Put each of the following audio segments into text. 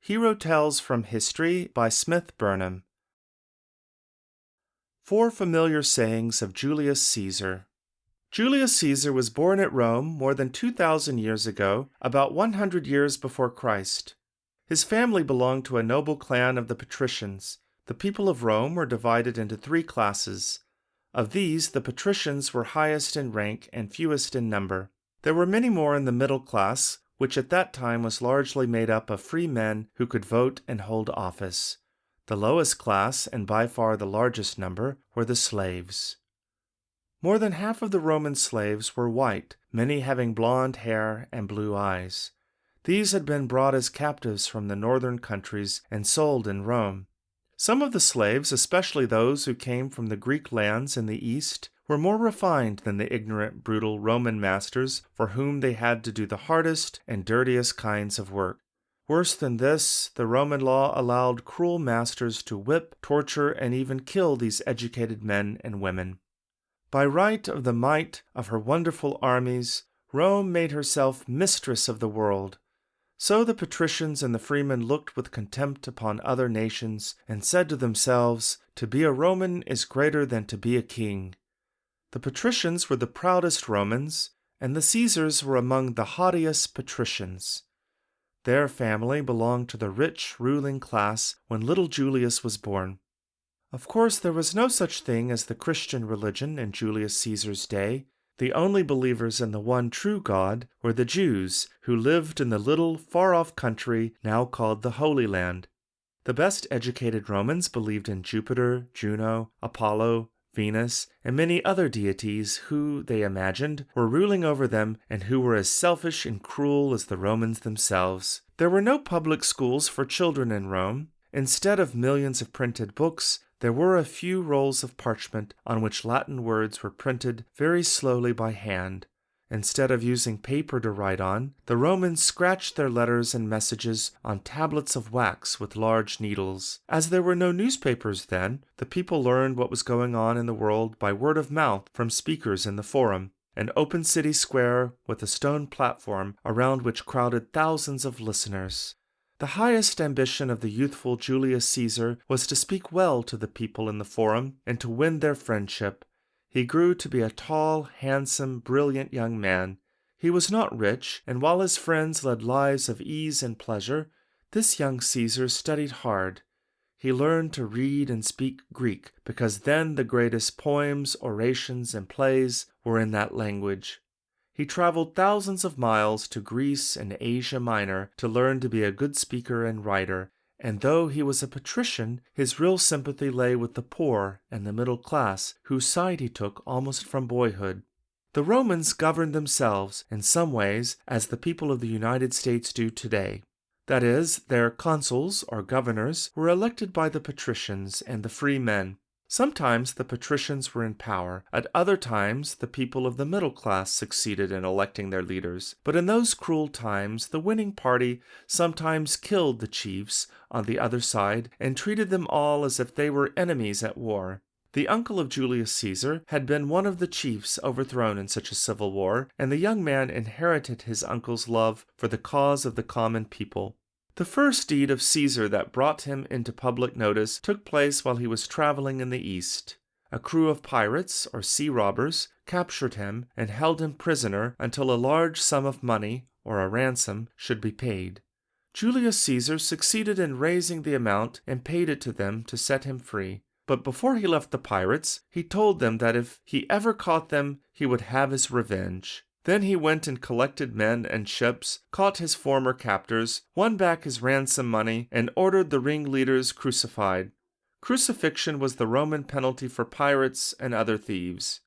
Hero Tales from History by Smith Burnham. 4 Familiar Sayings of Julius Caesar. Julius Caesar was born at Rome more than 2,000 years ago, about 100 years before Christ. His family belonged to a noble clan of the patricians. The people of Rome were divided into 3 classes. Of these, the patricians were highest in rank and fewest in number. There were many more in the middle class, which at that time was largely made up of free men who could vote and hold office. The lowest class, and by far the largest number, were the slaves. More than half of the Roman slaves were white, many having blonde hair and blue eyes. These had been brought as captives from the northern countries and sold in Rome. Some of the slaves, especially those who came from the Greek lands in the east, were more refined than the ignorant, brutal Roman masters for whom they had to do the hardest and dirtiest kinds of work. Worse than this, the Roman law allowed cruel masters to whip, torture, and even kill these educated men and women. By right of the might of her wonderful armies, Rome made herself mistress of the world. So the patricians and the freemen looked with contempt upon other nations and said to themselves, "To be a Roman is greater than to be a king." The patricians were the proudest Romans, and the Caesars were among the haughtiest patricians. Their family belonged to the rich ruling class when little Julius was born. Of course, there was no such thing as the Christian religion in Julius Caesar's day. The only believers in the one true God were the Jews, who lived in the little, far-off country now called the Holy Land. The best educated Romans believed in Jupiter, Juno, Apollo, Venus, and many other deities who, they imagined, were ruling over them and who were as selfish and cruel as the Romans themselves. There were no public schools for children in Rome. Instead of millions of printed books, there were a few rolls of parchment on which Latin words were printed very slowly by hand. Instead of using paper to write on, the Romans scratched their letters and messages on tablets of wax with large needles. As there were no newspapers then, the people learned what was going on in the world by word of mouth from speakers in the Forum, an open city square with a stone platform around which crowded thousands of listeners. The highest ambition of the youthful Julius Caesar was to speak well to the people in the Forum and to win their friendship. He grew to be a tall, handsome, brilliant young man. He was not rich, and while his friends led lives of ease and pleasure, this young Caesar studied hard. He learned to read and speak Greek, because then the greatest poems, orations, and plays were in that language. He traveled thousands of miles to Greece and Asia Minor to learn to be a good speaker and writer, and though he was a patrician, his real sympathy lay with the poor and the middle class, whose side he took almost from boyhood. The Romans governed themselves in some ways as the people of the United States do today. That is, their consuls or governors were elected by the patricians and the free men. Sometimes the patricians were in power. At other times, the people of the middle class succeeded in electing their leaders. But in those cruel times, the winning party sometimes killed the chiefs on the other side and treated them all as if they were enemies at war. The uncle of Julius Caesar had been one of the chiefs overthrown in such a civil war, and the young man inherited his uncle's love for the cause of the common people. The first deed of Caesar that brought him into public notice took place while he was traveling in the East. A crew of pirates, or sea robbers, captured him and held him prisoner until a large sum of money, or a ransom, should be paid. Julius Caesar succeeded in raising the amount and paid it to them to set him free. But before he left the pirates, he told them that if he ever caught them, he would have his revenge. Then he went and collected men and ships, caught his former captors, won back his ransom money, and ordered the ringleaders crucified. Crucifixion was the Roman penalty for pirates and other thieves.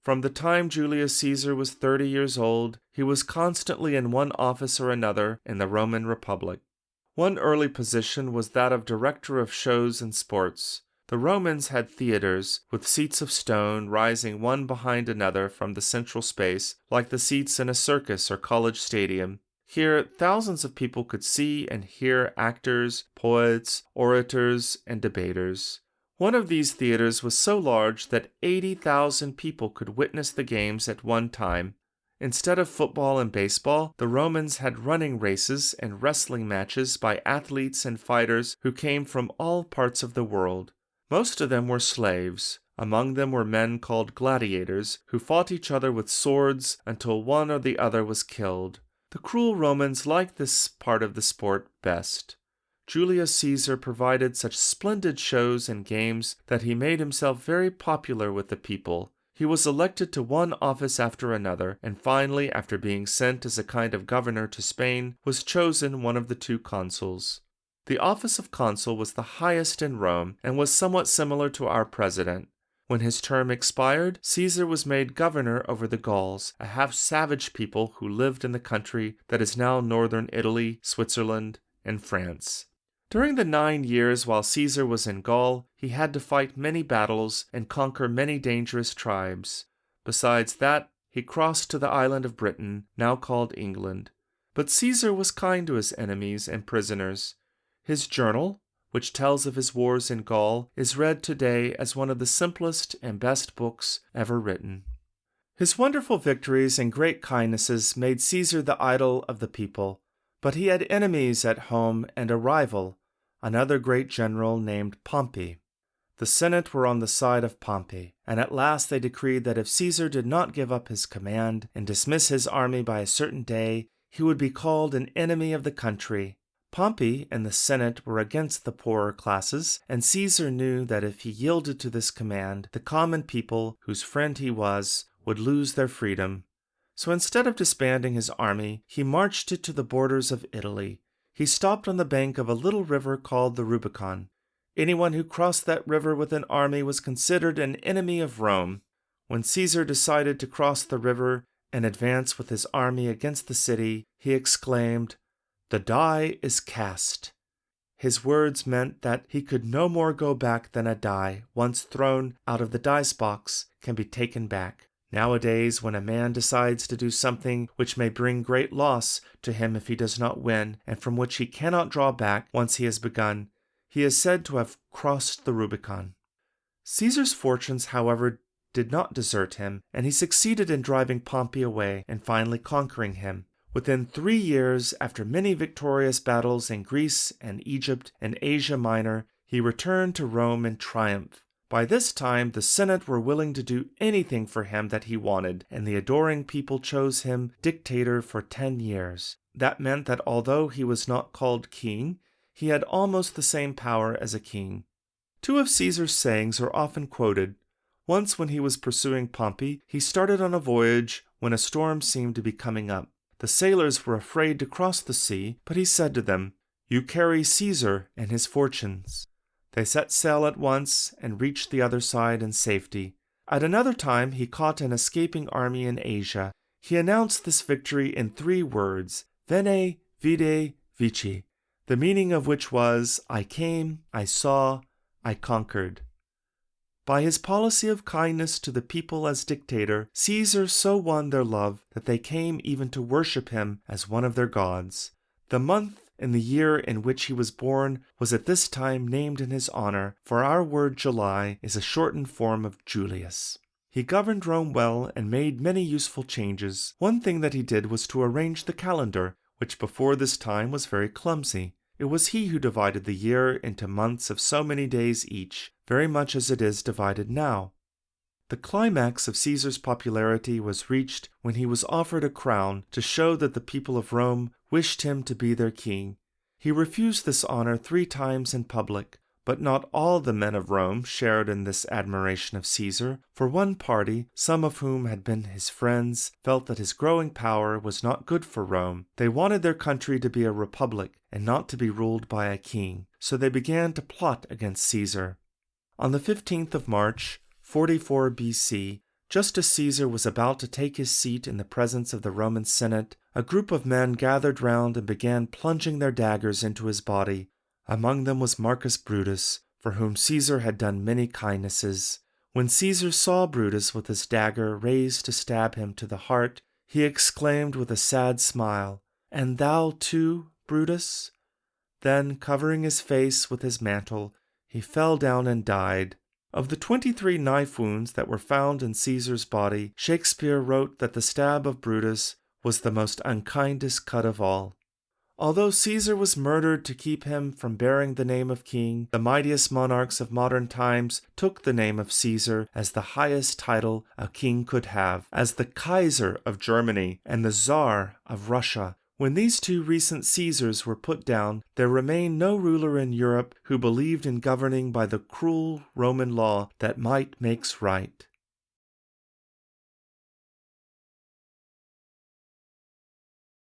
From the time Julius Caesar was 30 years old, he was constantly in one office or another in the Roman Republic. One early position was that of director of shows and sports. The Romans had theaters, with seats of stone rising one behind another from the central space, like the seats in a circus or college stadium. Here, thousands of people could see and hear actors, poets, orators, and debaters. One of these theaters was so large that 80,000 people could witness the games at one time. Instead of football and baseball, the Romans had running races and wrestling matches by athletes and fighters who came from all parts of the world. Most of them were slaves. Among them were men called gladiators, who fought each other with swords until one or the other was killed. The cruel Romans liked this part of the sport best. Julius Caesar provided such splendid shows and games that he made himself very popular with the people. He was elected to one office after another, and finally, after being sent as a kind of governor to Spain, was chosen one of the 2 consuls. The office of consul was the highest in Rome, and was somewhat similar to our president. When his term expired, Caesar was made governor over the Gauls, a half-savage people who lived in the country that is now northern Italy, Switzerland, and France. During the 9 years while Caesar was in Gaul, he had to fight many battles and conquer many dangerous tribes. Besides that, he crossed to the island of Britain, now called England. But Caesar was kind to his enemies and prisoners. His journal, which tells of his wars in Gaul, is read today as one of the simplest and best books ever written. His wonderful victories and great kindnesses made Caesar the idol of the people, but he had enemies at home and a rival, another great general named Pompey. The Senate were on the side of Pompey, and at last they decreed that if Caesar did not give up his command and dismiss his army by a certain day, he would be called an enemy of the country. Pompey and the Senate were against the poorer classes, and Caesar knew that if he yielded to this command, the common people, whose friend he was, would lose their freedom. So instead of disbanding his army, he marched it to the borders of Italy. He stopped on the bank of a little river called the Rubicon. Anyone who crossed that river with an army was considered an enemy of Rome. When Caesar decided to cross the river and advance with his army against the city, he exclaimed, "The die is cast." His words meant that he could no more go back than a die, once thrown out of the dice box, can be taken back. Nowadays, when a man decides to do something which may bring great loss to him if he does not win, and from which he cannot draw back once he has begun, he is said to have crossed the Rubicon. Caesar's fortunes, however, did not desert him, and he succeeded in driving Pompey away and finally conquering him. Within 3 years, after many victorious battles in Greece and Egypt and Asia Minor, he returned to Rome in triumph. By this time, the Senate were willing to do anything for him that he wanted, and the adoring people chose him dictator for 10 years. That meant that although he was not called king, he had almost the same power as a king. 2 of Caesar's sayings are often quoted. Once when he was pursuing Pompey, he started on a voyage when a storm seemed to be coming up. The sailors were afraid to cross the sea, but he said to them, "You carry Caesar and his fortunes." They set sail at once and reached the other side in safety. At another time he caught an escaping army in Asia. He announced this victory in 3 words, "Veni, vidi, vici," the meaning of which was, "I came, I saw, I conquered." By his policy of kindness to the people as dictator, Caesar so won their love that they came even to worship him as one of their gods. The month and the year in which he was born was at this time named in his honor, for our word July is a shortened form of Julius. He governed Rome well and made many useful changes. One thing that he did was to arrange the calendar, which before this time was very clumsy. It was he who divided the year into months of so many days each, very much as it is divided now. The climax of Caesar's popularity was reached when he was offered a crown to show that the people of Rome wished him to be their king. He refused this honor 3 times in public, but not all the men of Rome shared in this admiration of Caesar, for one party, some of whom had been his friends, felt that his growing power was not good for Rome. They wanted their country to be a republic and not to be ruled by a king, so they began to plot against Caesar. On the 15th of March, 44 BC, just as Caesar was about to take his seat in the presence of the Roman Senate, a group of men gathered round and began plunging their daggers into his body. Among them was Marcus Brutus, for whom Caesar had done many kindnesses. When Caesar saw Brutus with his dagger raised to stab him to the heart, he exclaimed with a sad smile, "And thou too, Brutus?" Then, covering his face with his mantle, he fell down and died. Of the 23 knife wounds that were found in Caesar's body, Shakespeare wrote that the stab of Brutus was the most unkindest cut of all. Although Caesar was murdered to keep him from bearing the name of king, the mightiest monarchs of modern times took the name of Caesar as the highest title a king could have, as the Kaiser of Germany and the Tsar of Russia. When these two recent Caesars were put down, there remained no ruler in Europe who believed in governing by the cruel Roman law that might makes right.